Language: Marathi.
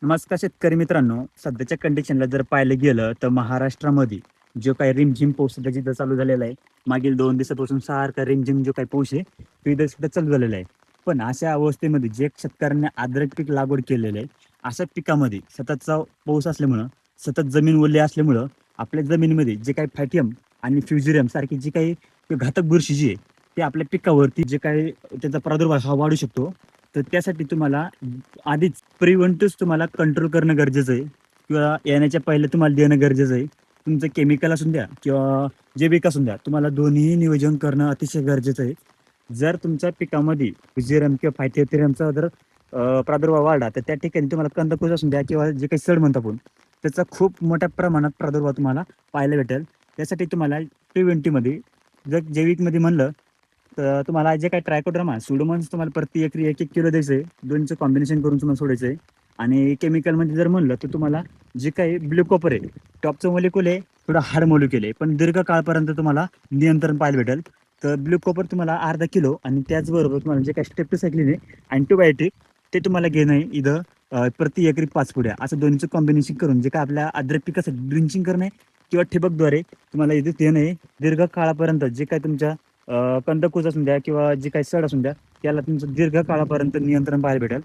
नमस्कार शेतकरी मित्रांनो, सध्याच्या कंडिशनला जर पाहायला गेलं तर महाराष्ट्रामध्ये जो काही रिमझिम पाऊस सध्या जिथं चालू झालेला आहे, मागील 2 दिवसापासून सारखा रिमझिम जो काही पाऊस आहे, तो इथं सुद्धा चालू झालेला आहे. पण अशा अवस्थेमध्ये जे शेतकऱ्यांनी अद्रक पीक लागवड केलेलं आहे, अशा पिकामध्ये सततचा पाऊस असल्यामुळं, सतत जमीन ओली असल्यामुळं आपल्या जमिनीमध्ये जे काही फॅटियम आणि फ्युझेरियम सारखी जी काही घातक बुरशी जी आहे, ते आपल्या पिकावरती जे काही त्याचा प्रादुर्भाव हा वाढू शकतो. तर त्यासाठी तुम्हाला आधीच प्रिव्हेंटिव्ह तुम्हाला कंट्रोल करणं गरजेचं आहे किंवा येण्याच्या पहिले तुम्हाला देणं गरजेचं आहे. तुमचं केमिकल असून द्या किंवा जैविक असून द्या, तुम्हाला दोन्हीही नियोजन करणं अतिशय गरजेचं आहे. जर तुमच्या पिकामध्ये फ्युझेरियम किंवा फायथोथेरियमचा जर प्रादुर्भाव वाढला, तर त्या ठिकाणी तुम्हाला कंदकुज असून द्या किंवा जे काही सड म्हणतो आपण, त्याचा खूप मोठ्या प्रमाणात प्रादुर्भाव तुम्हाला पाहायला भेटेल. त्यासाठी तुम्हाला प्रिव्हेंटिव्हमध्ये जर जैविकमध्ये म्हणलं तर तुम्हाला जे काही ट्रायकोड्रामा सुडोमॉन्स तुम्हाला प्रति एकरी 1-1 किलो द्यायचं आहे. दोन्हीचं कॉम्बिनेशन करून तुम्हाला सोडायचं आहे. आणि केमिकलमध्ये जर म्हणलं तर तुम्हाला जे काही ब्लू कॉपर आहे, टॉपचं मोलिक्यूल आहे, थोडं हार्ड मोलिक्यूल आहे, पण दीर्घकाळापर्यंत तुम्हाला नियंत्रण पाहायला भेटेल. तर ब्लू कॉपर तुम्हाला अर्धा किलो आणि त्याचबरोबर तुम्हाला जे काही स्टेप्टोसायक्लिन आहे, अँटीबायोटिक ते तुम्हाला घेणं आहे इथं प्रति एकरी 5 पुड्या असं दोन्हीचं कॉम्बिनेशन करून जे काय आपल्या अद्रक पिकासाठी ड्रिंचिंग करणं आहे किंवा ठिबकद्वारे तुम्हाला इथे देणं आहे. दीर्घकाळापर्यंत जे काही तुमच्या कंदकुज असून द्या किंवा जे काही सड असून द्या, त्याला तुमचं दीर्घकाळापर्यंत नियंत्रण पाहायला भेटेल.